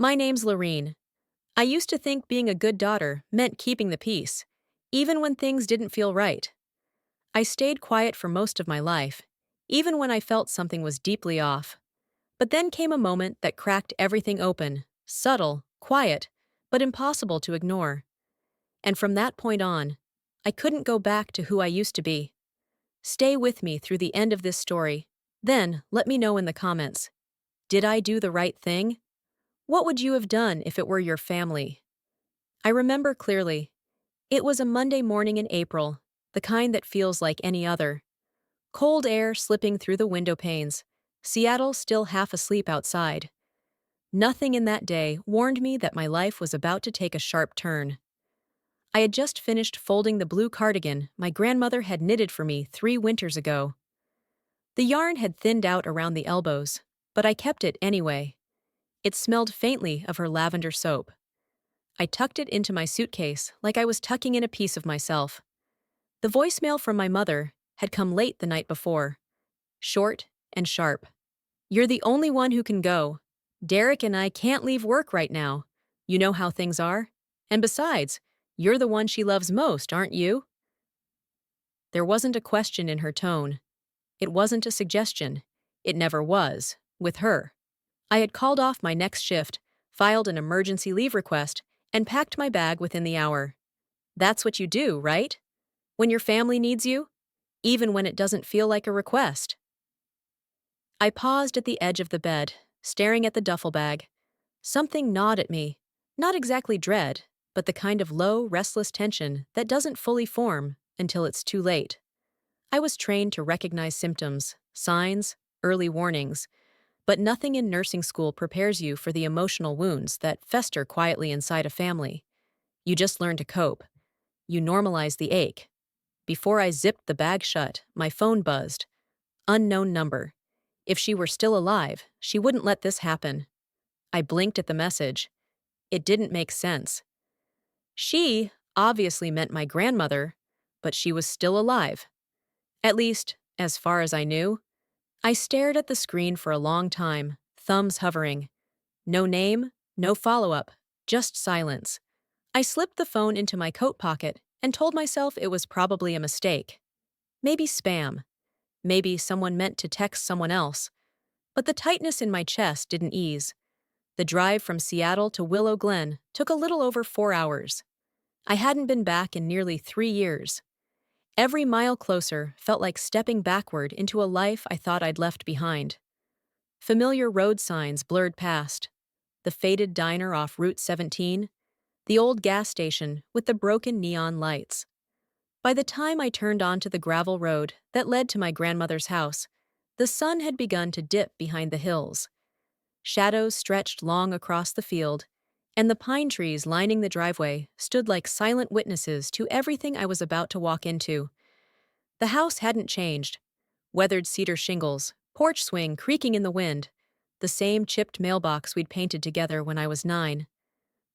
My name's Lorene. I used to think being a good daughter meant keeping the peace, even when things didn't feel right. I stayed quiet for most of my life, even when I felt something was deeply off. But then came a moment that cracked everything open, subtle, quiet, but impossible to ignore. And from that point on, I couldn't go back to who I used to be. Stay with me through the end of this story. Then, let me know in the comments. Did I do the right thing? What would you have done if it were your family? I remember clearly. It was a Monday morning in April, the kind that feels like any other. Cold air slipping through the window panes, Seattle still half asleep outside. Nothing in that day warned me that my life was about to take a sharp turn. I had just finished folding the blue cardigan my grandmother had knitted for me 3 winters ago. The yarn had thinned out around the elbows, but I kept it anyway. It smelled faintly of her lavender soap. I tucked it into my suitcase like I was tucking in a piece of myself. The voicemail from my mother had come late the night before. Short and sharp. "You're the only one who can go. Derek and I can't leave work right now. You know how things are. And besides, you're the one she loves most, aren't you?" There wasn't a question in her tone. It wasn't a suggestion. It never was, with her. I had called off my next shift, filed an emergency leave request, and packed my bag within the hour. That's what you do, right? When your family needs you? Even when it doesn't feel like a request. I paused at the edge of the bed, staring at the duffel bag. Something gnawed at me. Not exactly dread, but the kind of low, restless tension that doesn't fully form until it's too late. I was trained to recognize symptoms, signs, early warnings, but nothing in nursing school prepares you for the emotional wounds that fester quietly inside a family. You just learn to cope. You normalize the ache. Before I zipped the bag shut, my phone buzzed. Unknown number. If she were still alive, she wouldn't let this happen. I blinked at the message. It didn't make sense. She obviously meant my grandmother, but she was still alive. At least, as far as I knew. I stared at the screen for a long time, thumbs hovering. No name, no follow-up, just silence. I slipped the phone into my coat pocket and told myself it was probably a mistake. Maybe spam. Maybe someone meant to text someone else. But the tightness in my chest didn't ease. The drive from Seattle to Willow Glen took a little over 4 hours. I hadn't been back in nearly 3 years. Every mile closer felt like stepping backward into a life I thought I'd left behind. Familiar road signs blurred past. The faded diner off Route 17, the old gas station with the broken neon lights. By the time I turned onto the gravel road that led to my grandmother's house, the sun had begun to dip behind the hills. Shadows stretched long across the field, and the pine trees lining the driveway stood like silent witnesses to everything I was about to walk into. The house hadn't changed. Weathered cedar shingles, porch swing creaking in the wind, the same chipped mailbox we'd painted together when I was 9.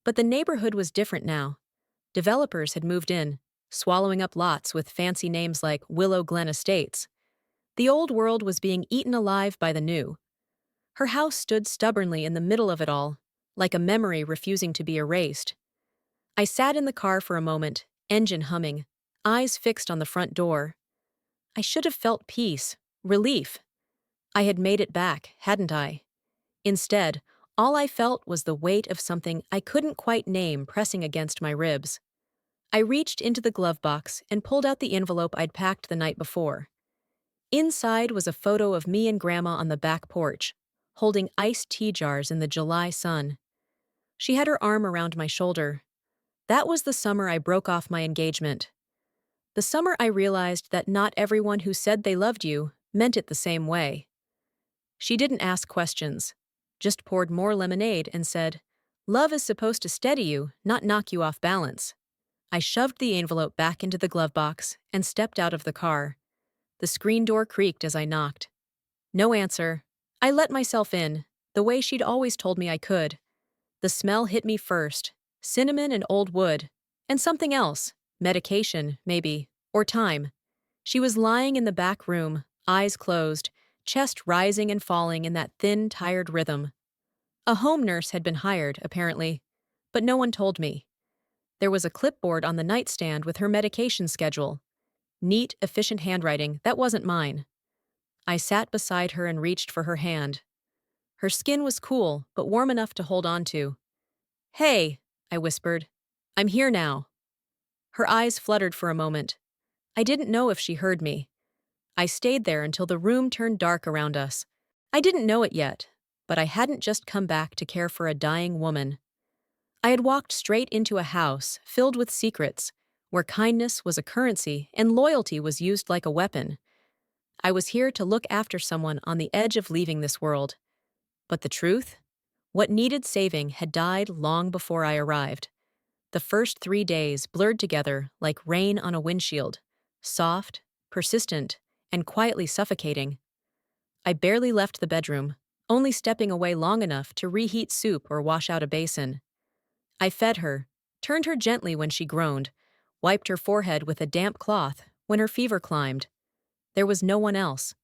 But the neighborhood was different now. Developers had moved in, swallowing up lots with fancy names like Willow Glen Estates. The old world was being eaten alive by the new. Her house stood stubbornly in the middle of it all, like a memory refusing to be erased. I sat in the car for a moment, engine humming, eyes fixed on the front door. I should have felt peace, relief. I had made it back, hadn't I? Instead, all I felt was the weight of something I couldn't quite name pressing against my ribs. I reached into the glove box and pulled out the envelope I'd packed the night before. Inside was a photo of me and Grandma on the back porch, holding iced tea jars in the July sun. She had her arm around my shoulder. That was the summer I broke off my engagement. The summer I realized that not everyone who said they loved you meant it the same way. She didn't ask questions, just poured more lemonade and said, "Love is supposed to steady you, not knock you off balance." I shoved the envelope back into the glove box and stepped out of the car. The screen door creaked as I knocked. No answer. I let myself in, the way she'd always told me I could. The smell hit me first, cinnamon and old wood, and something else, medication, maybe, or time. She was lying in the back room, eyes closed, chest rising and falling in that thin, tired rhythm. A home nurse had been hired, apparently, but no one told me. There was a clipboard on the nightstand with her medication schedule. Neat, efficient handwriting that wasn't mine. I sat beside her and reached for her hand. Her skin was cool, but warm enough to hold on to. "Hey," I whispered. "I'm here now." Her eyes fluttered for a moment. I didn't know if she heard me. I stayed there until the room turned dark around us. I didn't know it yet, but I hadn't just come back to care for a dying woman. I had walked straight into a house filled with secrets, where kindness was a currency and loyalty was used like a weapon. I was here to look after someone on the edge of leaving this world. But the truth? What needed saving had died long before I arrived. The first 3 days blurred together like rain on a windshield, soft, persistent, and quietly suffocating. I barely left the bedroom, only stepping away long enough to reheat soup or wash out a basin. I fed her, turned her gently when she groaned, wiped her forehead with a damp cloth when her fever climbed. There was no one else.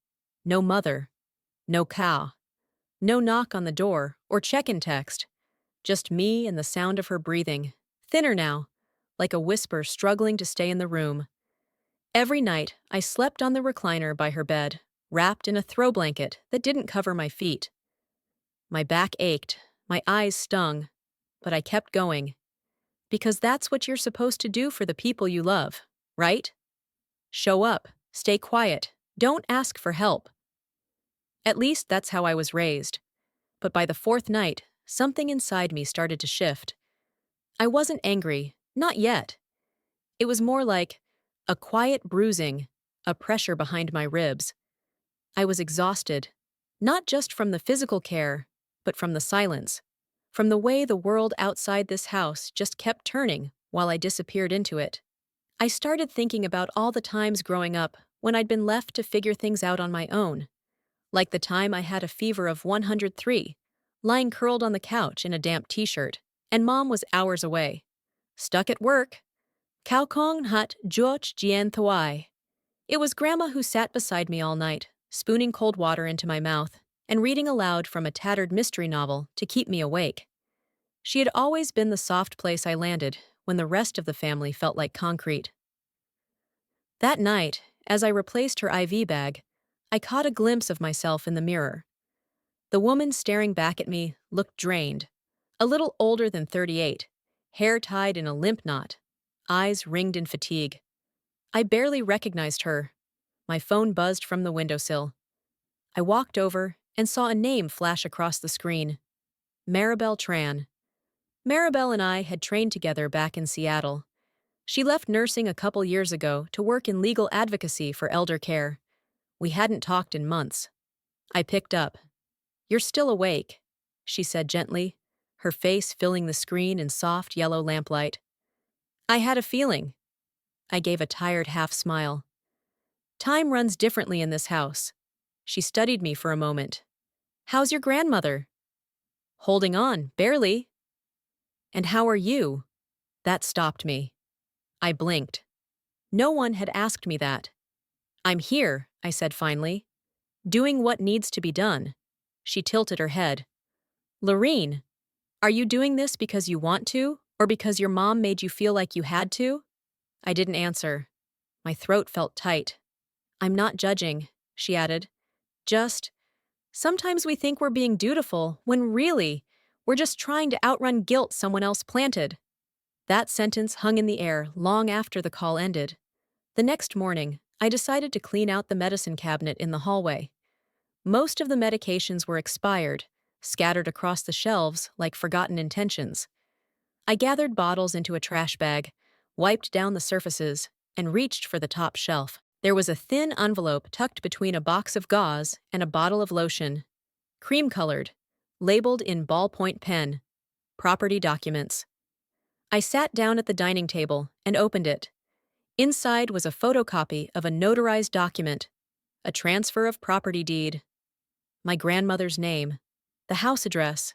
No mother. No cow. No knock on the door or check-in text. Just me and the sound of her breathing, thinner now, like a whisper struggling to stay in the room. Every night, I slept on the recliner by her bed, wrapped in a throw blanket that didn't cover my feet. My back ached, my eyes stung, but I kept going. Because that's what you're supposed to do for the people you love, right? Show up, stay quiet, don't ask for help. At least that's how I was raised. But by the fourth night, something inside me started to shift. I wasn't angry, not yet. It was more like a quiet bruising, a pressure behind my ribs. I was exhausted, not just from the physical care, but from the silence, from the way the world outside this house just kept turning while I disappeared into it. I started thinking about all the times growing up when I'd been left to figure things out on my own, like the time I had a fever of 103, lying curled on the couch in a damp t-shirt, and Mom was hours away. Stuck at work. Kao Kong Hut Joch Jien Thawai. It was Grandma who sat beside me all night, spooning cold water into my mouth and reading aloud from a tattered mystery novel to keep me awake. She had always been the soft place I landed when the rest of the family felt like concrete. That night, as I replaced her IV bag, I caught a glimpse of myself in the mirror. The woman staring back at me looked drained, a little older than 38, hair tied in a limp knot, eyes ringed in fatigue. I barely recognized her. My phone buzzed from the windowsill. I walked over and saw a name flash across the screen. Maribel Tran. Maribel and I had trained together back in Seattle. She left nursing a couple years ago to work in legal advocacy for elder care. We hadn't talked in months. I picked up. "You're still awake," she said gently, her face filling the screen in soft yellow lamplight. "I had a feeling." I gave a tired half smile. "Time runs differently in this house." She studied me for a moment. "How's your grandmother?" "Holding on, barely." "And how are you?" That stopped me. I blinked. No one had asked me that. "I'm here," I said finally. "Doing what needs to be done." She tilted her head. "Lorene, are you doing this because you want to, or because your mom made you feel like you had to?" I didn't answer. My throat felt tight. "I'm not judging," she added. "Just, sometimes we think we're being dutiful when really, we're just trying to outrun guilt someone else planted." That sentence hung in the air long after the call ended. The next morning, I decided to clean out the medicine cabinet in the hallway. Most of the medications were expired, scattered across the shelves like forgotten intentions. I gathered bottles into a trash bag, wiped down the surfaces, and reached for the top shelf. There was a thin envelope tucked between a box of gauze and a bottle of lotion. Cream-colored, labeled in ballpoint pen. Property documents. I sat down at the dining table and opened it. Inside was a photocopy of a notarized document, a transfer of property deed, my grandmother's name, the house address,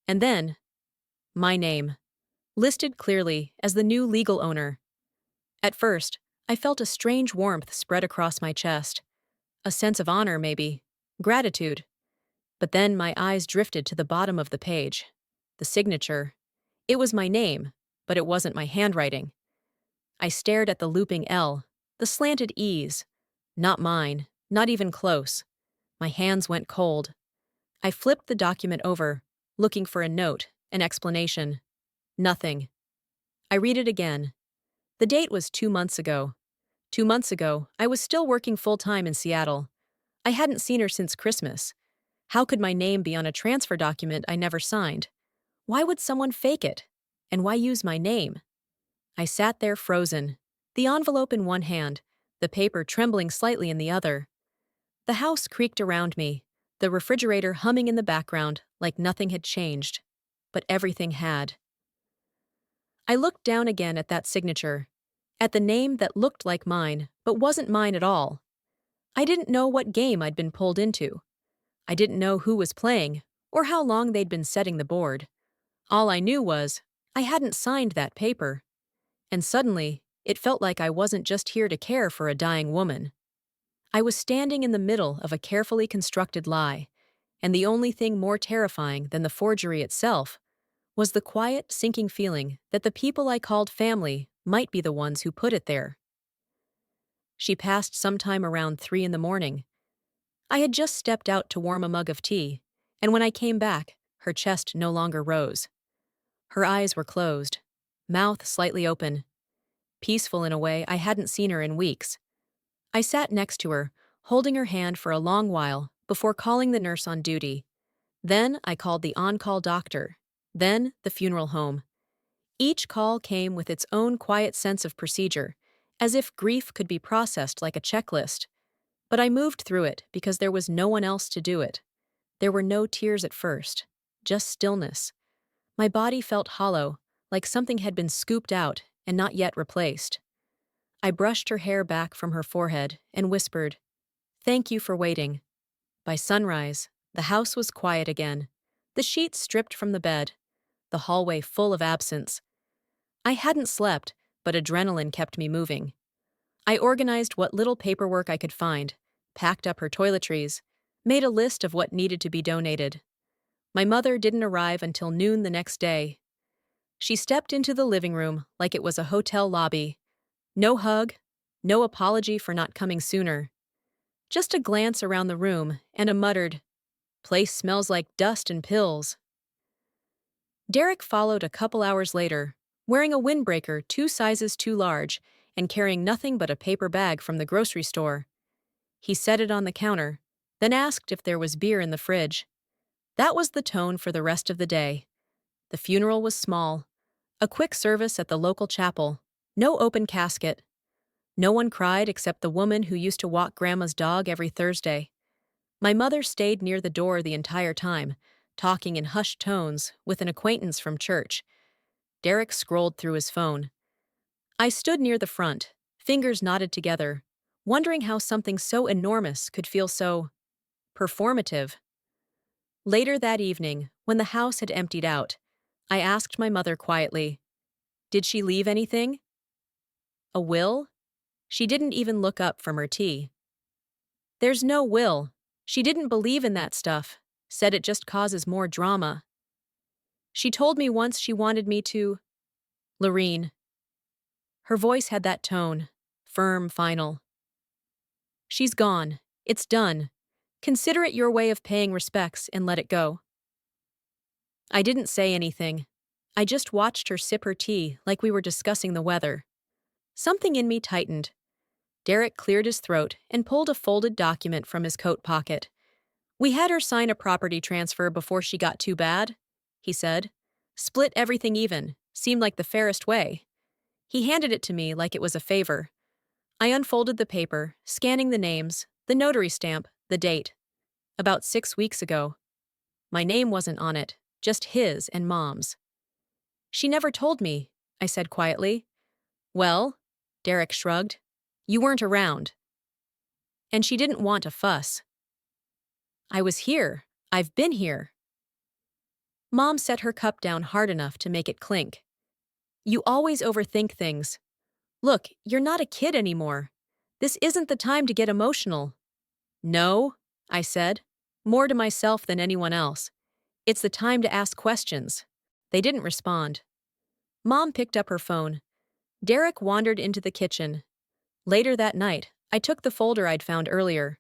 and then my name, listed clearly as the new legal owner. At first, I felt a strange warmth spread across my chest. A sense of honor, maybe. Gratitude. But then my eyes drifted to the bottom of the page. The signature. It was my name, but it wasn't my handwriting. I stared at the looping L, the slanted E's. Not mine, not even close. My hands went cold. I flipped the document over, looking for a note, an explanation. Nothing. I read it again. The date was 2 months ago. 2 months ago, I was still working full-time in Seattle. I hadn't seen her since Christmas. How could my name be on a transfer document I never signed? Why would someone fake it? And why use my name? I sat there frozen, the envelope in one hand, the paper trembling slightly in the other. The house creaked around me, the refrigerator humming in the background like nothing had changed. But everything had. I looked down again at that signature, at the name that looked like mine, but wasn't mine at all. I didn't know what game I'd been pulled into. I didn't know who was playing, or how long they'd been setting the board. All I knew was, I hadn't signed that paper. And suddenly, it felt like I wasn't just here to care for a dying woman. I was standing in the middle of a carefully constructed lie, and the only thing more terrifying than the forgery itself was the quiet, sinking feeling that the people I called family might be the ones who put it there. She passed sometime around 3 in the morning. I had just stepped out to warm a mug of tea, and when I came back, her chest no longer rose. Her eyes were closed, mouth slightly open, peaceful in a way I hadn't seen her in weeks. I sat next to her, holding her hand for a long while before calling the nurse on duty. Then I called the on-call doctor, then the funeral home. Each call came with its own quiet sense of procedure, as if grief could be processed like a checklist. But I moved through it because there was no one else to do it. There were no tears at first, just stillness. My body felt hollow, like something had been scooped out and not yet replaced. I brushed her hair back from her forehead and whispered, "Thank you for waiting." By sunrise, the house was quiet again, the sheets stripped from the bed, the hallway full of absence. I hadn't slept, but adrenaline kept me moving. I organized what little paperwork I could find, packed up her toiletries, made a list of what needed to be donated. My mother didn't arrive until noon the next day. She stepped into the living room like it was a hotel lobby. No hug, no apology for not coming sooner. Just a glance around the room and a muttered, "Place smells like dust and pills." Derek followed a couple hours later, wearing a windbreaker 2 sizes too large and carrying nothing but a paper bag from the grocery store. He set it on the counter, then asked if there was beer in the fridge. That was the tone for the rest of the day. The funeral was small. A quick service at the local chapel. No open casket. No one cried except the woman who used to walk Grandma's dog every Thursday. My mother stayed near the door the entire time, talking in hushed tones with an acquaintance from church. Derek scrolled through his phone. I stood near the front, fingers knotted together, wondering how something so enormous could feel so performative. Later that evening, when the house had emptied out, I asked my mother quietly, "Did she leave anything?" "A will?" She didn't even look up from her tea. "There's no will. She didn't believe in that stuff, said it just causes more drama. She told me once she wanted me to—" "Lorene." Her voice had that tone, firm, final. "She's gone. It's done. Consider it your way of paying respects and let it go." I didn't say anything. I just watched her sip her tea like we were discussing the weather. Something in me tightened. Derek cleared his throat and pulled a folded document from his coat pocket. "We had her sign a property transfer before she got too bad," he said. "Split everything even. Seemed like the fairest way." He handed it to me like it was a favor. I unfolded the paper, scanning the names, the notary stamp, the date. About 6 weeks ago. My name wasn't on it, just his and Mom's. "She never told me," I said quietly. "Well," Derek shrugged, "you weren't around." "And she didn't want a fuss." "I was here. I've been here." Mom set her cup down hard enough to make it clink. "You always overthink things. Look, you're not a kid anymore. This isn't the time to get emotional." "No," I said. more to myself than anyone else. It's the time to ask questions. They didn't respond. Mom picked up her phone. Derek wandered into the kitchen. Later that night, I took the folder I'd found earlier,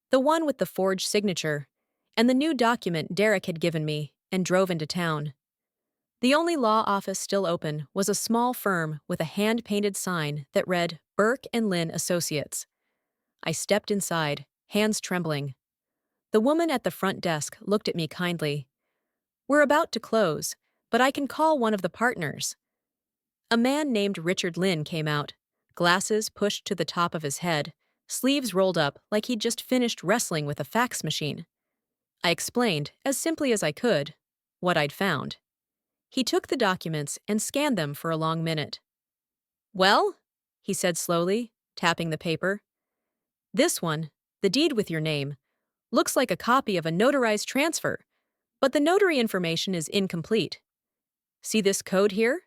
the one with the forged signature, and the new document Derek had given me, and drove into town. The only law office still open was a small firm with a hand-painted sign that read Burke and Lynn Associates. I stepped inside, hands trembling. The woman at the front desk looked at me kindly. "We're about to close, but I can call one of the partners." A man named Richard Lynn came out, glasses pushed to the top of his head, sleeves rolled up like he'd just finished wrestling with a fax machine. I explained, as simply as I could, what I'd found. He took the documents and scanned them for a long minute. "Well?" he said slowly, tapping the paper. "This one, the deed with your name, looks like a copy of a notarized transfer, but the notary information is incomplete. See this code here?"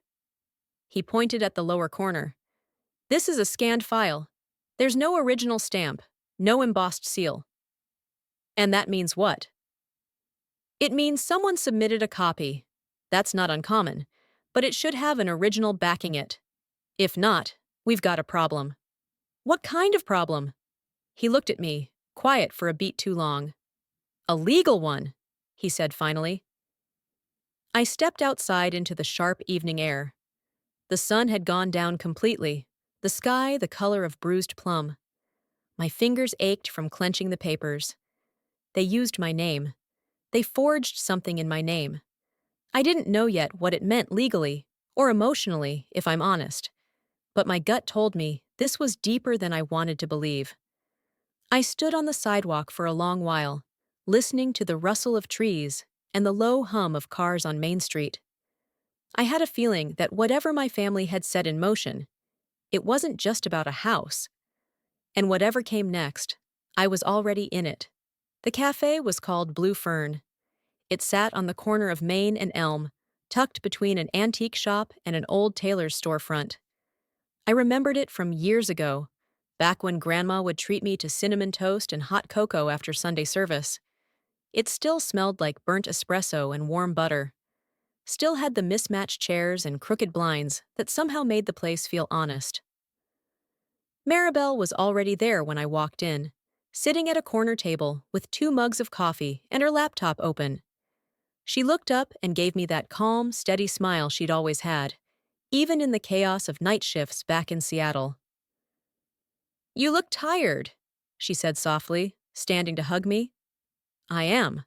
He pointed at the lower corner. "This is a scanned file. There's no original stamp, no embossed seal." "And that means what?" "It means someone submitted a copy. That's not uncommon, but it should have an original backing it. If not, we've got a problem." "What kind of problem?" He looked at me, quiet for a beat too long. "A legal one," he said finally. I stepped outside into the sharp evening air. The sun had gone down completely, the sky the color of bruised plum. My fingers ached from clenching the papers. They used my name. They forged something in my name. I didn't know yet what it meant legally, or emotionally, if I'm honest. But my gut told me this was deeper than I wanted to believe. I stood on the sidewalk for a long while, listening to the rustle of trees and the low hum of cars on Main Street. I had a feeling that whatever my family had set in motion, it wasn't just about a house. And whatever came next, I was already in it. The cafe was called Blue Fern. It sat on the corner of Main and Elm, tucked between an antique shop and an old tailor's storefront. I remembered it from years ago, back when Grandma would treat me to cinnamon toast and hot cocoa after Sunday service. It still smelled like burnt espresso and warm butter. Still had the mismatched chairs and crooked blinds that somehow made the place feel honest. Maribel was already there when I walked in, sitting at a corner table with 2 mugs of coffee and her laptop open. She looked up and gave me that calm, steady smile she'd always had, even in the chaos of night shifts back in Seattle. "You look tired," she said softly, standing to hug me. "I am."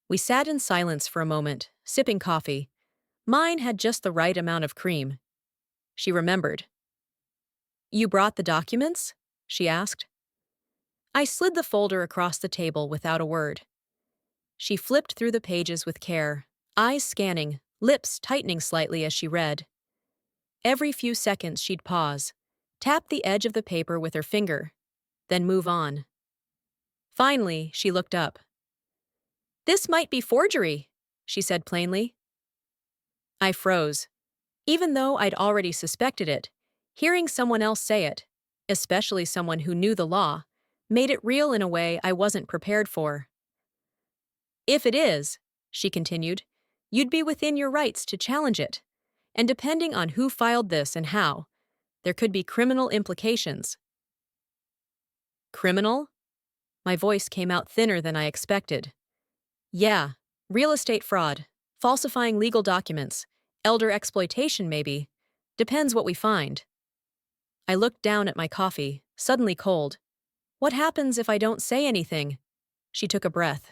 We sat in silence for a moment, sipping coffee. Mine had just the right amount of cream. She remembered. "You brought the documents?" she asked. I slid the folder across the table without a word. She flipped through the pages with care, eyes scanning, lips tightening slightly as she read. Every few seconds she'd pause, tap the edge of the paper with her finger, then move on. Finally, she looked up. "This might be forgery," she said plainly. I froze. Even though I'd already suspected it, hearing someone else say it, especially someone who knew the law, made it real in a way I wasn't prepared for. "If it is," she continued, "you'd be within your rights to challenge it. And depending on who filed this and how, there could be criminal implications." "Criminal?" My voice came out thinner than I expected. "Yeah, real estate fraud, falsifying legal documents, elder exploitation maybe. Depends what we find." I looked down at my coffee, suddenly cold. "What happens if I don't say anything?" She took a breath.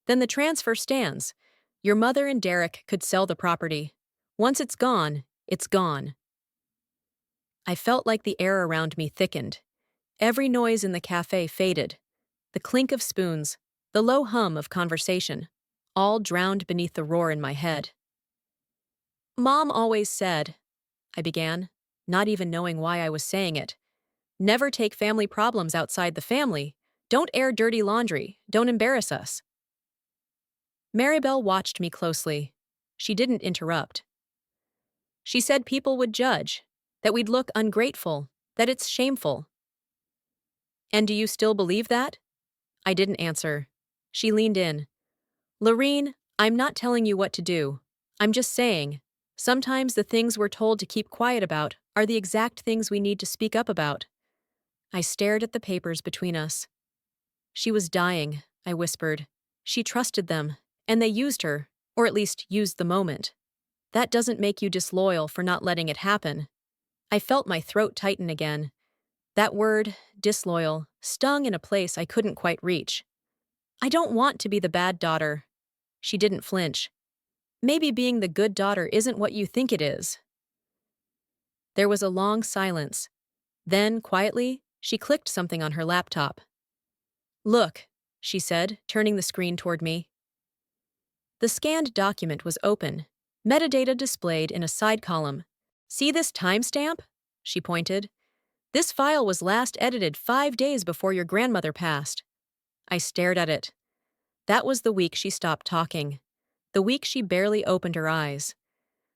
"Then the transfer stands. Your mother and Derek could sell the property. Once it's gone, it's gone." I felt like the air around me thickened. Every noise in the cafe faded. The clink of spoons, the low hum of conversation, all drowned beneath the roar in my head. "Mom always said," I began, not even knowing why I was saying it, "never take family problems outside the family. Don't air dirty laundry. Don't embarrass us." Maribel watched me closely. She didn't interrupt. "She said people would judge, that we'd look ungrateful, that it's shameful." "And do you still believe that?" I didn't answer. She leaned in. Lorene, I'm not telling you what to do. I'm just saying. Sometimes the things we're told to keep quiet about are the exact things we need to speak up about. I stared at the papers between us. She was dying, I whispered. She trusted them, and they used her, or at least used the moment. That doesn't make you disloyal for not letting it happen. I felt my throat tighten again. That word, disloyal, stung in a place I couldn't quite reach. I don't want to be the bad daughter. She didn't flinch. Maybe being the good daughter isn't what you think it is. There was a long silence. Then, quietly, she clicked something on her laptop. Look, she said, turning the screen toward me. The scanned document was open, metadata displayed in a side column. See this timestamp? She pointed. This file was last edited 5 days before your grandmother passed. I stared at it. That was the week she stopped talking. The week she barely opened her eyes.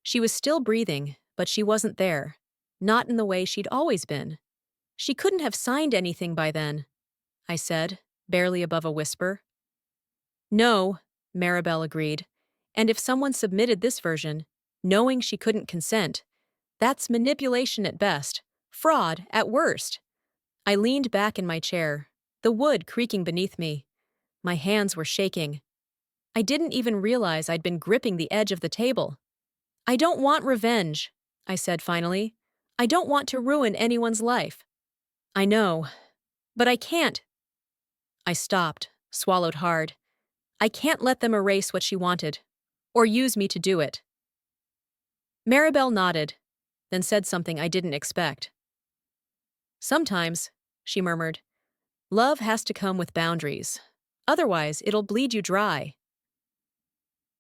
She was still breathing, but she wasn't there. Not in the way she'd always been. She couldn't have signed anything by then, I said, barely above a whisper. No, Maribel agreed. And if someone submitted this version, knowing she couldn't consent, that's manipulation at best, fraud at worst. I leaned back in my chair, the wood creaking beneath me. My hands were shaking. I didn't even realize I'd been gripping the edge of the table. I don't want revenge, I said finally. I don't want to ruin anyone's life. I know, but I can't. I stopped, swallowed hard. I can't let them erase what she wanted, or use me to do it. Maribel nodded, then said something I didn't expect. Sometimes, she murmured, love has to come with boundaries. Otherwise, it'll bleed you dry.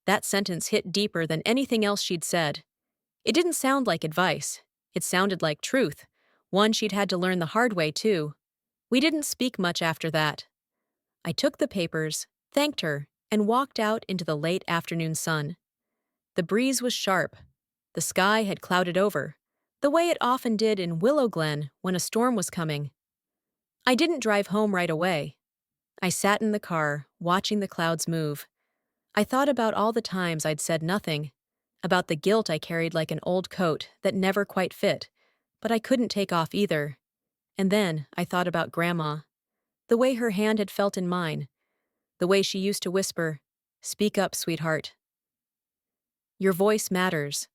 That sentence hit deeper than anything else she'd said. It didn't sound like advice. It sounded like truth, one she'd had to learn the hard way, too. We didn't speak much after that. I took the papers, thanked her, and walked out into the late afternoon sun. The breeze was sharp. The sky had clouded over, the way it often did in Willow Glen when a storm was coming. I didn't drive home right away. I sat in the car, watching the clouds move. I thought about all the times I'd said nothing, about the guilt I carried like an old coat that never quite fit, but I couldn't take off either. And then I thought about Grandma, the way her hand had felt in mine, the way she used to whisper, "Speak up, sweetheart. Your voice matters."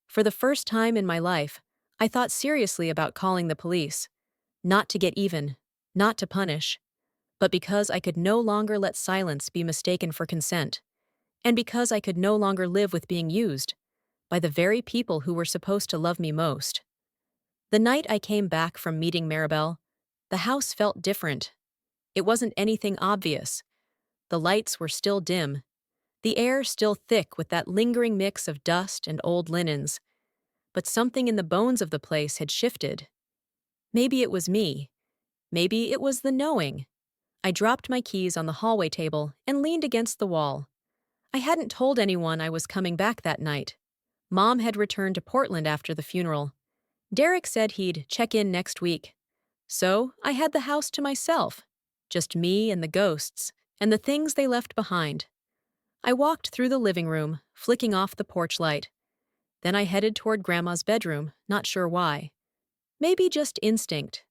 For the first time in my life, I thought seriously about calling the police. Not to get even, not to punish, but because I could no longer let silence be mistaken for consent, and because I could no longer live with being used by the very people who were supposed to love me most. The night I came back from meeting Maribel, the house felt different. It wasn't anything obvious. The lights were still dim, the air still thick with that lingering mix of dust and old linens. But something in the bones of the place had shifted. Maybe it was me. Maybe it was the knowing. I dropped my keys on the hallway table and leaned against the wall. I hadn't told anyone I was coming back that night. Mom had returned to Portland after the funeral. Derek said he'd check in next week. So I had the house to myself. Just me and the ghosts, and the things they left behind. I walked through the living room, flicking off the porch light. Then I headed toward Grandma's bedroom, not sure why. Maybe just instinct.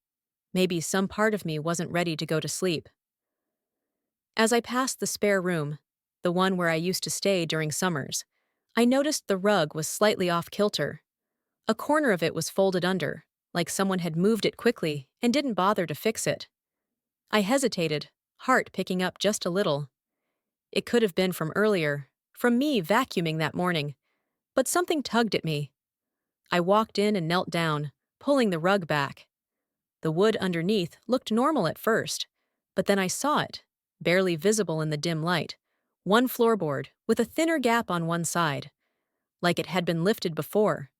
Maybe some part of me wasn't ready to go to sleep. As I passed the spare room, the one where I used to stay during summers, I noticed the rug was slightly off kilter. A corner of it was folded under, like someone had moved it quickly and didn't bother to fix it. I hesitated, heart picking up just a little. It could have been from earlier, from me vacuuming that morning, but something tugged at me. I walked in and knelt down, pulling the rug back. The wood underneath looked normal at first, but then I saw it, barely visible in the dim light, one floorboard with a thinner gap on one side, like it had been lifted before.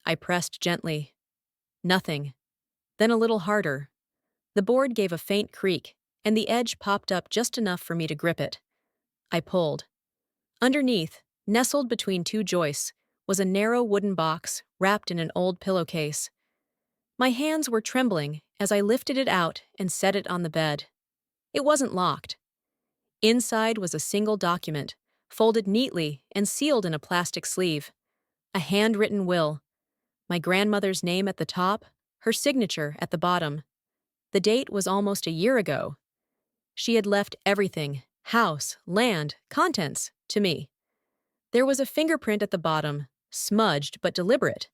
I pressed gently. Nothing. Then a little harder. The board gave a faint creak, and the edge popped up just enough for me to grip it. I pulled. Underneath, nestled between two joists, was a narrow wooden box wrapped in an old pillowcase. My hands were trembling as I lifted it out and set it on the bed. It wasn't locked. Inside was a single document, folded neatly and sealed in a plastic sleeve. A handwritten will. My grandmother's name at the top, her signature at the bottom. The date was almost a year ago. She had left everything, house, land, contents, to me. There was a fingerprint at the bottom, smudged but deliberate.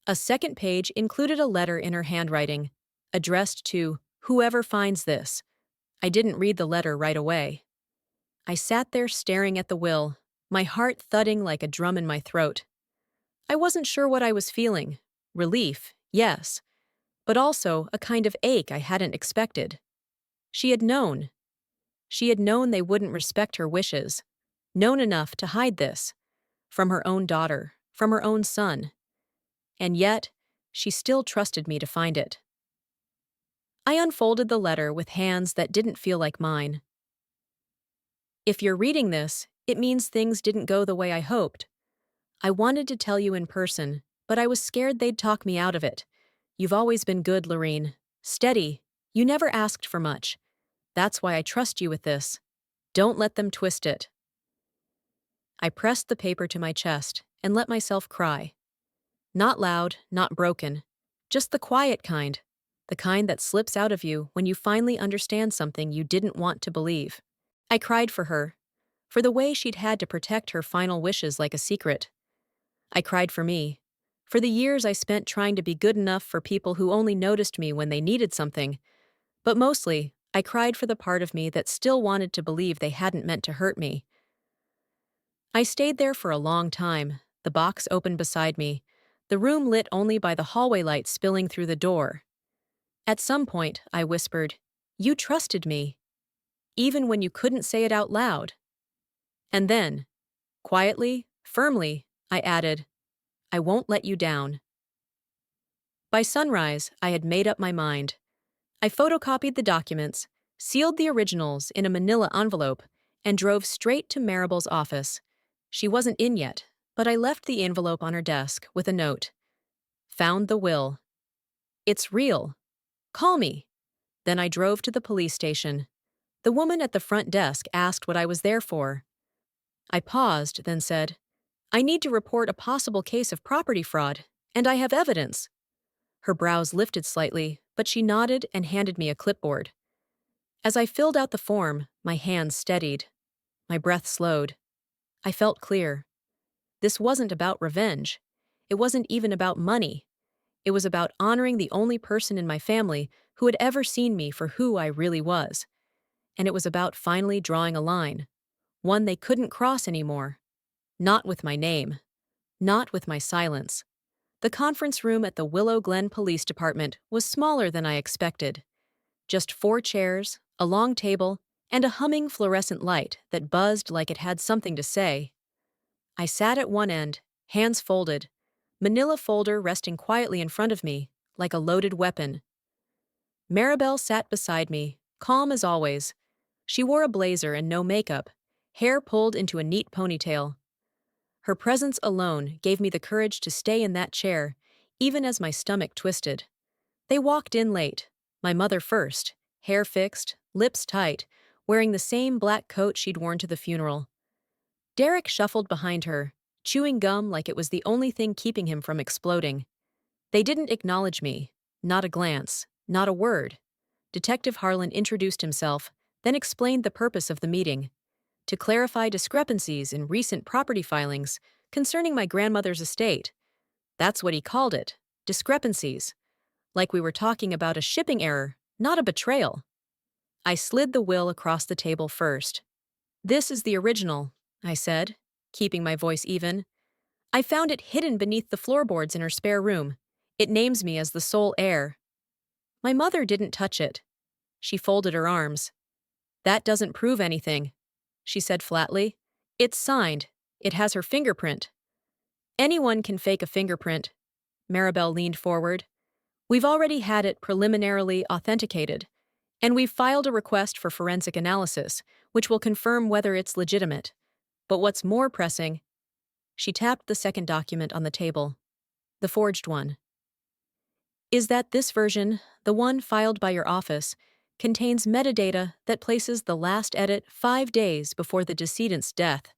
A second page included a letter in her handwriting, addressed to whoever finds this. I didn't read the letter right away. I sat there staring at the will, my heart thudding like a drum in my throat. I wasn't sure what I was feeling. Relief, yes, but also a kind of ache I hadn't expected. She had known. She had known they wouldn't respect her wishes, known enough to hide this, from her own daughter, from her own son. And yet, she still trusted me to find it. I unfolded the letter with hands that didn't feel like mine. If you're reading this, it means things didn't go the way I hoped. I wanted to tell you in person, but I was scared they'd talk me out of it. You've always been good, Lorene. Steady. You never asked for much. That's why I trust you with this. Don't let them twist it. I pressed the paper to my chest and let myself cry. Not loud, not broken. Just the quiet kind. The kind that slips out of you when you finally understand something you didn't want to believe. I cried for her, for the way she'd had to protect her final wishes like a secret. I cried for me, for the years I spent trying to be good enough for people who only noticed me when they needed something. But mostly, I cried for the part of me that still wanted to believe they hadn't meant to hurt me. I stayed there for a long time, the box open beside me, the room lit only by the hallway light spilling through the door. At some point, I whispered, "You trusted me, even when you couldn't say it out loud." And then, quietly, firmly, I added, "I won't let you down." By sunrise, I had made up my mind. I photocopied the documents, sealed the originals in a manila envelope, and drove straight to Maribel's office. She wasn't in yet, but I left the envelope on her desk with a note. Found the will. It's real. Call me. Then I drove to the police station. The woman at the front desk asked what I was there for. I paused, then said, "I need to report a possible case of property fraud, and I have evidence." Her brows lifted slightly, but she nodded and handed me a clipboard. As I filled out the form, my hands steadied. My breath slowed. I felt clear. This wasn't about revenge. It wasn't even about money. It was about honoring the only person in my family who had ever seen me for who I really was. And it was about finally drawing a line. One they couldn't cross anymore. Not with my name. Not with my silence. The conference room at the Willow Glen Police Department was smaller than I expected. Just 4 chairs, a long table, and a humming fluorescent light that buzzed like it had something to say. I sat at one end, hands folded, manila folder resting quietly in front of me, like a loaded weapon. Maribel sat beside me, calm as always. She wore a blazer and no makeup, hair pulled into a neat ponytail. Her presence alone gave me the courage to stay in that chair, even as my stomach twisted. They walked in late, my mother first, hair fixed, lips tight, wearing the same black coat she'd worn to the funeral. Derek shuffled behind her, chewing gum like it was the only thing keeping him from exploding. They didn't acknowledge me, not a glance, not a word. Detective Harlan introduced himself, then explained the purpose of the meeting. To clarify discrepancies in recent property filings concerning my grandmother's estate. That's what he called it, discrepancies. Like we were talking about a shipping error, not a betrayal. I slid the will across the table first. "This is the original," I said, keeping my voice even. "I found it hidden beneath the floorboards in her spare room. It names me as the sole heir." My mother didn't touch it. She folded her arms. "That doesn't prove anything," she said flatly. "It's signed. It has her fingerprint." "Anyone can fake a fingerprint." Maribel leaned forward. "We've already had it preliminarily authenticated, and we've filed a request for forensic analysis, which will confirm whether it's legitimate. But what's more pressing..." She tapped the second document on the table, the forged one. "Is that this version, the one filed by your office, contains metadata that places the last edit 5 days before the decedent's death,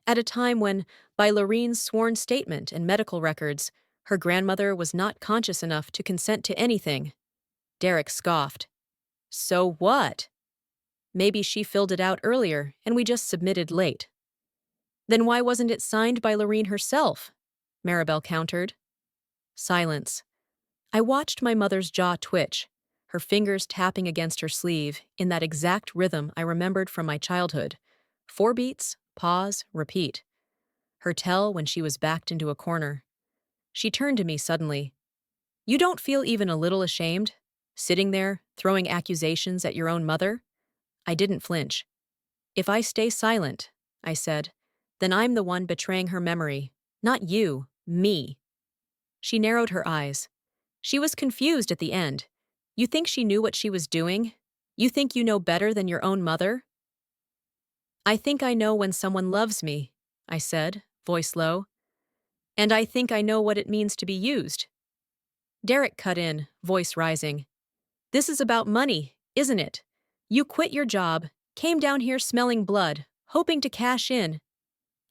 at a time when, by Lorene's sworn statement and medical records, her grandmother was not conscious enough to consent to anything. Derek scoffed. So what? Maybe she filled it out earlier and we just submitted late. Then why wasn't it signed by Lorene herself? Maribel countered. Silence. I watched my mother's jaw twitch, her fingers tapping against her sleeve in that exact rhythm I remembered from my childhood. 4 beats, pause, repeat. Her tell when she was backed into a corner. She turned to me suddenly. You don't feel even a little ashamed? Sitting there, throwing accusations at your own mother? I didn't flinch. If I stay silent, I said, then I'm the one betraying her memory. Not you, me. She narrowed her eyes. She was confused at the end. You think she knew what she was doing? You think you know better than your own mother? I think I know when someone loves me, I said, voice low. And I think I know what it means to be used. Derek cut in, voice rising. This is about money, isn't it? You quit your job, came down here smelling blood, hoping to cash in.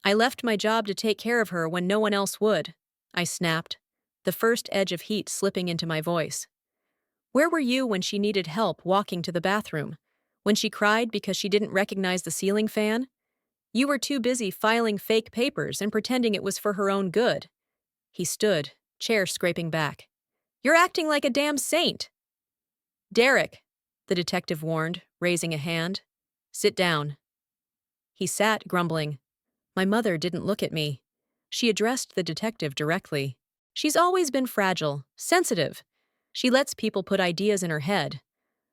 I left my job to take care of her when no one else would, I snapped, the first edge of heat slipping into my voice. Where were you when she needed help walking to the bathroom? When she cried because she didn't recognize the ceiling fan? You were too busy filing fake papers and pretending it was for her own good. He stood, chair scraping back. You're acting like a damn saint. Derek, the detective warned, raising a hand. Sit down. He sat, grumbling. My mother didn't look at me. She addressed the detective directly. She's always been fragile, sensitive. She lets people put ideas in her head.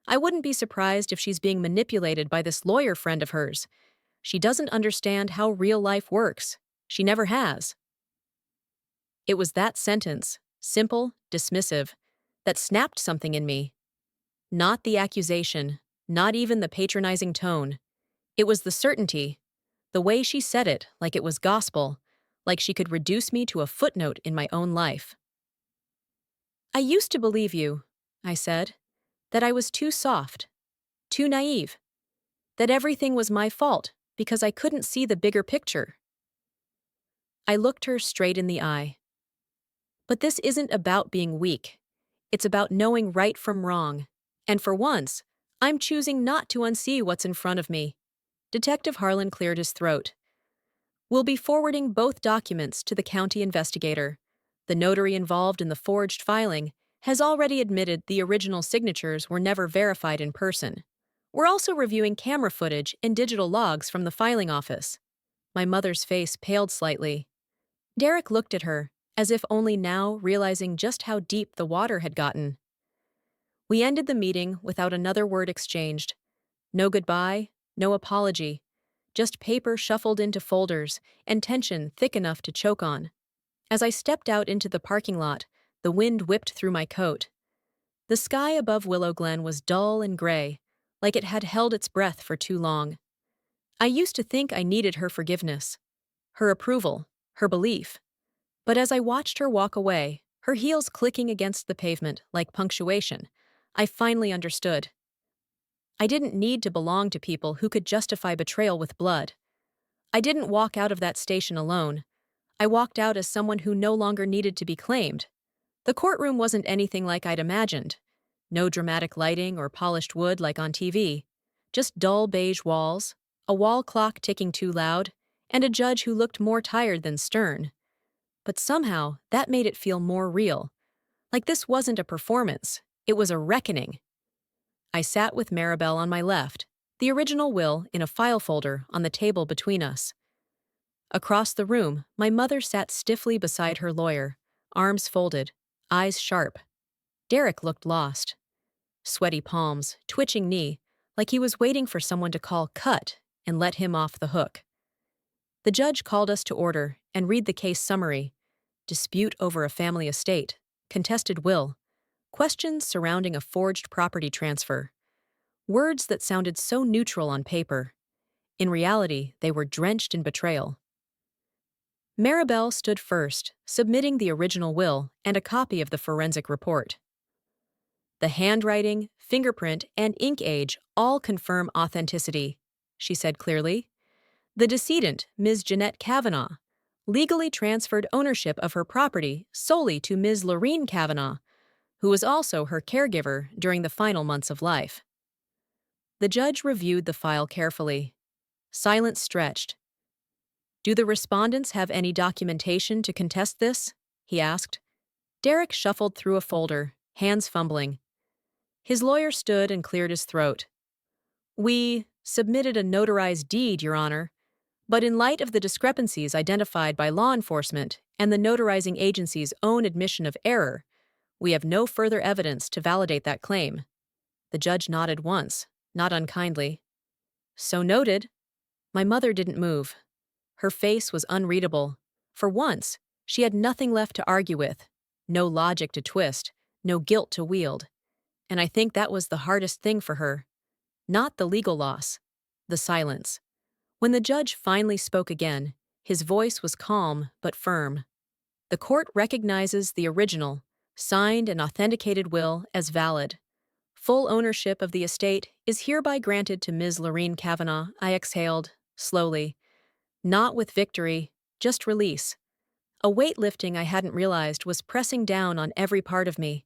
I wouldn't be surprised if she's being manipulated by this lawyer friend of hers. She doesn't understand how real life works. She never has. It was that sentence, simple, dismissive, that snapped something in me. Not the accusation, not even the patronizing tone. It was the certainty, the way she said it like it was gospel, like she could reduce me to a footnote in my own life. I used to believe you, I said, that I was too soft, too naive, that everything was my fault because I couldn't see the bigger picture. I looked her straight in the eye. But this isn't about being weak. It's about knowing right from wrong. And for once, I'm choosing not to unsee what's in front of me. Detective Harlan cleared his throat. We'll be forwarding both documents to the county investigator. The notary involved in the forged filing has already admitted the original signatures were never verified in person. We're also reviewing camera footage and digital logs from the filing office. My mother's face paled slightly. Derek looked at her, as if only now realizing just how deep the water had gotten. We ended the meeting without another word exchanged. No goodbye, no apology. Just paper shuffled into folders and tension thick enough to choke on. As I stepped out into the parking lot, the wind whipped through my coat. The sky above Willow Glen was dull and gray, like it had held its breath for too long. I used to think I needed her forgiveness, her approval, her belief. But as I watched her walk away, her heels clicking against the pavement like punctuation, I finally understood. I didn't need to belong to people who could justify betrayal with blood. I didn't walk out of that station alone. I walked out as someone who no longer needed to be claimed. The courtroom wasn't anything like I'd imagined. No dramatic lighting or polished wood like on TV. Just dull beige walls, a wall clock ticking too loud, and a judge who looked more tired than stern. But somehow, that made it feel more real. Like this wasn't a performance, it was a reckoning. I sat with Maribel on my left, the original will in a file folder on the table between us. Across the room, my mother sat stiffly beside her lawyer, arms folded, eyes sharp. Derek looked lost. Sweaty palms, twitching knee, like he was waiting for someone to call cut and let him off the hook. The judge called us to order and read the case summary. Dispute over a family estate, contested will, questions surrounding a forged property transfer. Words that sounded so neutral on paper. In reality, they were drenched in betrayal. Maribel stood first, submitting the original will and a copy of the forensic report. The handwriting, fingerprint, and ink age all confirm authenticity, she said clearly. The decedent, Ms. Jeanette Kavanaugh, legally transferred ownership of her property solely to Ms. Lorene Kavanaugh, who was also her caregiver during the final months of life. The judge reviewed the file carefully. Silence stretched. "Do the respondents have any documentation to contest this?" he asked. Derek shuffled through a folder, hands fumbling. His lawyer stood and cleared his throat. "We submitted a notarized deed, Your Honor, but in light of the discrepancies identified by law enforcement and the notarizing agency's own admission of error, we have no further evidence to validate that claim." The judge nodded once, not unkindly. "So noted." My mother didn't move. Her face was unreadable. For once, she had nothing left to argue with, no logic to twist, no guilt to wield. And I think that was the hardest thing for her. Not the legal loss, the silence. When the judge finally spoke again, his voice was calm but firm. "The court recognizes the original, signed and authenticated will as valid. Full ownership of the estate is hereby granted to Ms. Lorene Kavanaugh." I exhaled, slowly. Not with victory, just release. A weight lifting I hadn't realized was pressing down on every part of me.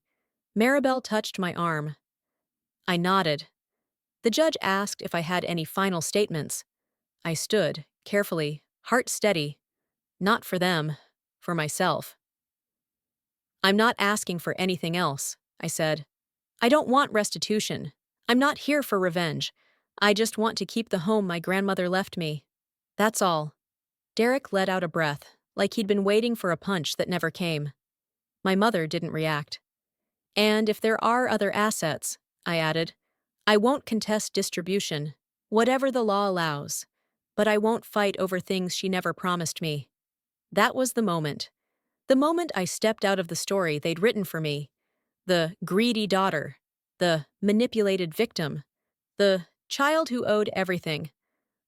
Maribel touched my arm. I nodded. The judge asked if I had any final statements. I stood, carefully, heart steady. Not for them, for myself. "I'm not asking for anything else," I said. "I don't want restitution. I'm not here for revenge. I just want to keep the home my grandmother left me. That's all." Derek let out a breath, like he'd been waiting for a punch that never came. My mother didn't react. "And if there are other assets," I added, "I won't contest distribution, whatever the law allows. But I won't fight over things she never promised me." That was the moment. The moment I stepped out of the story they'd written for me. The greedy daughter. The manipulated victim. The child who owed everything.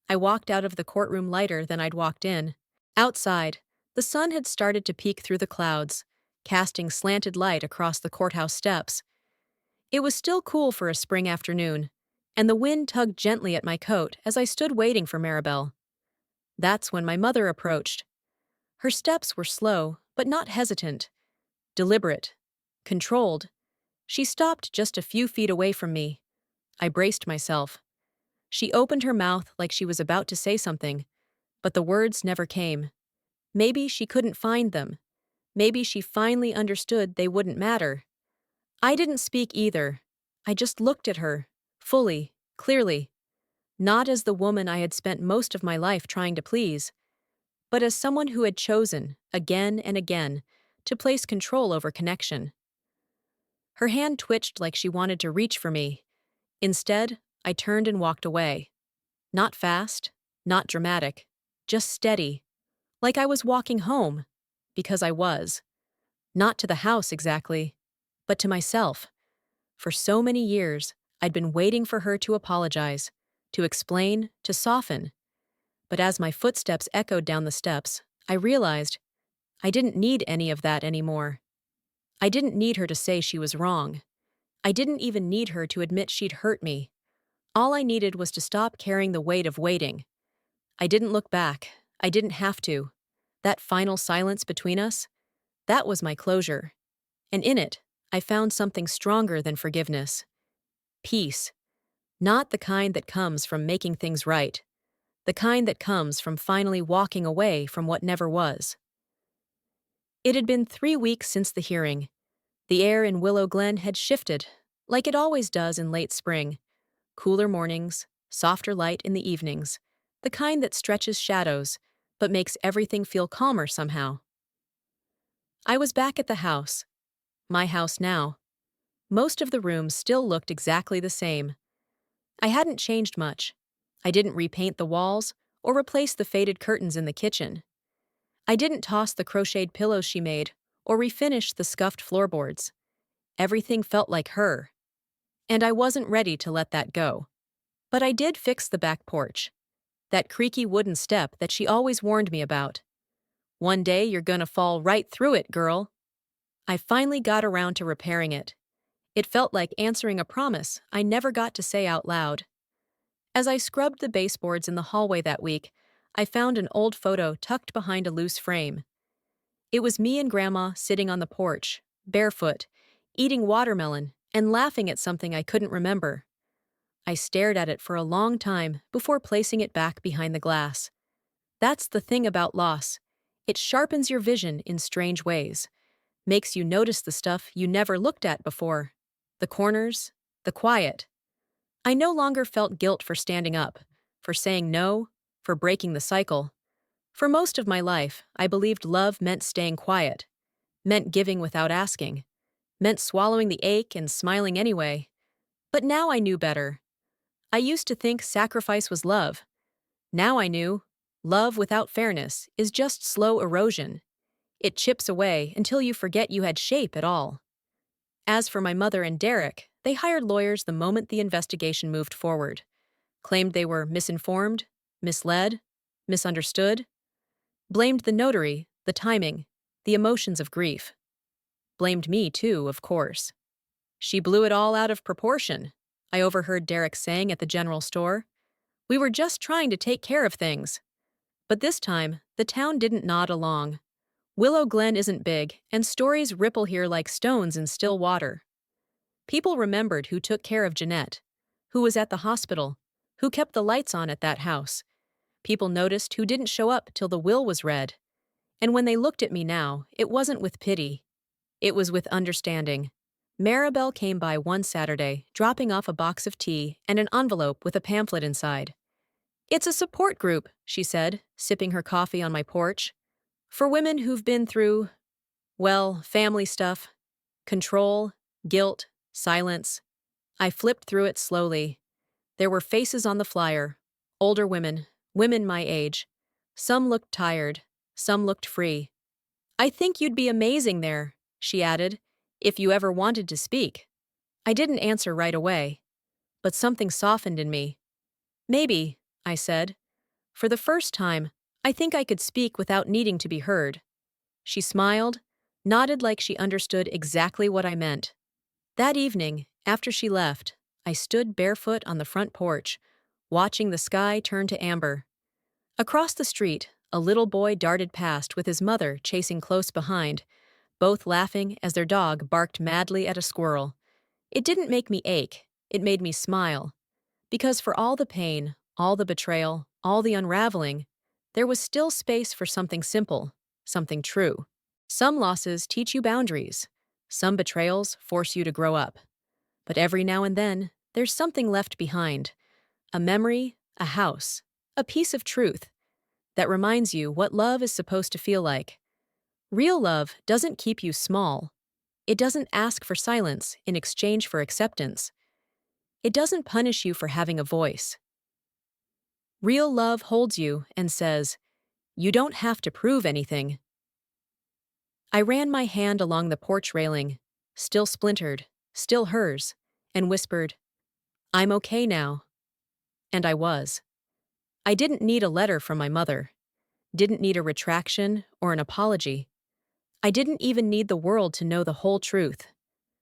I walked out of the courtroom lighter than I'd walked in. Outside, the sun had started to peek through the clouds, casting slanted light across the courthouse steps. It was still cool for a spring afternoon, and the wind tugged gently at my coat as I stood waiting for Maribel. That's when my mother approached. Her steps were slow, but not hesitant. Deliberate. Controlled. She stopped just a few feet away from me. I braced myself. She opened her mouth like she was about to say something, but the words never came. Maybe she couldn't find them. Maybe she finally understood they wouldn't matter. I didn't speak either. I just looked at her, fully, clearly. Not as the woman I had spent most of my life trying to please, but as someone who had chosen, again and again, to place control over connection. Her hand twitched like she wanted to reach for me. Instead, I turned and walked away. Not fast, not dramatic, just steady. Like I was walking home, because I was. Not to the house exactly, but to myself. For so many years, I'd been waiting for her to apologize, to explain, to soften. But as my footsteps echoed down the steps, I realized I didn't need any of that anymore. I didn't need her to say she was wrong. I didn't even need her to admit she'd hurt me. All I needed was to stop carrying the weight of waiting. I didn't look back. I didn't have to. That final silence between us, that was my closure. And in it, I found something stronger than forgiveness. Peace. Not the kind that comes from making things right. The kind that comes from finally walking away from what never was. It had been 3 weeks since the hearing. The air in Willow Glen had shifted, like it always does in late spring. Cooler mornings, softer light in the evenings, the kind that stretches shadows, but makes everything feel calmer somehow. I was back at the house. My house now. Most of the rooms still looked exactly the same. I hadn't changed much. I didn't repaint the walls or replace the faded curtains in the kitchen. I didn't toss the crocheted pillows she made or refinish the scuffed floorboards. Everything felt like her. And I wasn't ready to let that go. But I did fix the back porch. That creaky wooden step that she always warned me about. "One day you're gonna fall right through it, girl." I finally got around to repairing it. It felt like answering a promise I never got to say out loud. As I scrubbed the baseboards in the hallway that week, I found an old photo tucked behind a loose frame. It was me and Grandma sitting on the porch, barefoot, eating watermelon and laughing at something I couldn't remember. I stared at it for a long time before placing it back behind the glass. That's the thing about loss. It sharpens your vision in strange ways, makes you notice the stuff you never looked at before. The corners, the quiet. I no longer felt guilt for standing up, for saying no, for breaking the cycle. For most of my life, I believed love meant staying quiet, meant giving without asking, meant swallowing the ache and smiling anyway. But now I knew better. I used to think sacrifice was love. Now I knew love without fairness is just slow erosion. It chips away until you forget you had shape at all. As for my mother and Derek, they hired lawyers the moment the investigation moved forward, claimed they were misinformed, misled, misunderstood, blamed the notary, the timing, the emotions of grief. Blamed me too, of course. She blew it all out of proportion, I overheard Derek saying at the general store. We were just trying to take care of things. But this time, the town didn't nod along. Willow Glen isn't big, and stories ripple here like stones in still water. People remembered who took care of Jeanette, who was at the hospital, who kept the lights on at that house. People noticed who didn't show up till the will was read. And when they looked at me now, it wasn't with pity. It was with understanding. Maribel came by one Saturday, dropping off a box of tea and an envelope with a pamphlet inside. It's a support group, she said, sipping her coffee on my porch. For women who've been through, well, family stuff, control, guilt, silence. I flipped through it slowly. There were faces on the flyer, older women, women my age. Some looked tired, some looked free. I think you'd be amazing there, she added, if you ever wanted to speak. I didn't answer right away, but something softened in me. Maybe, I said. For the first time, I think I could speak without needing to be heard. She smiled, nodded like she understood exactly what I meant. That evening, after she left, I stood barefoot on the front porch, watching the sky turn to amber. Across the street, a little boy darted past with his mother chasing close behind, both laughing as their dog barked madly at a squirrel. It didn't make me ache, it made me smile. Because for all the pain, all the betrayal, all the unraveling, there was still space for something simple, something true. Some losses teach you boundaries. Some betrayals force you to grow up. But every now and then, there's something left behind. A memory, a house, a piece of truth that reminds you what love is supposed to feel like. Real love doesn't keep you small. It doesn't ask for silence in exchange for acceptance. It doesn't punish you for having a voice. Real love holds you and says, you don't have to prove anything. I ran my hand along the porch railing, still splintered, still hers, and whispered, I'm okay now. And I was. I didn't need a letter from my mother. Didn't need a retraction or an apology. I didn't even need the world to know the whole truth.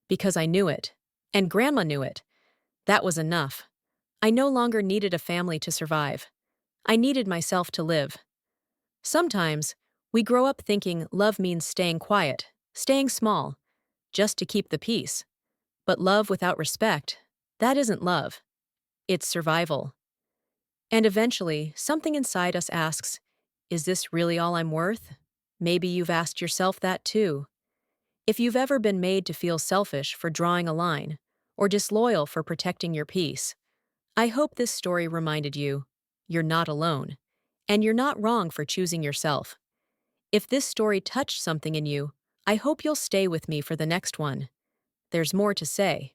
Because I knew it. And Grandma knew it. That was enough. I no longer needed a family to survive. I needed myself to live. Sometimes, we grow up thinking love means staying quiet, staying small, just to keep the peace. But love without respect, that isn't love. It's survival. And eventually, something inside us asks, is this really all I'm worth? Maybe you've asked yourself that too. If you've ever been made to feel selfish for drawing a line, or disloyal for protecting your peace, I hope this story reminded you, you're not alone, and you're not wrong for choosing yourself. If this story touched something in you, I hope you'll stay with me for the next one. There's more to say.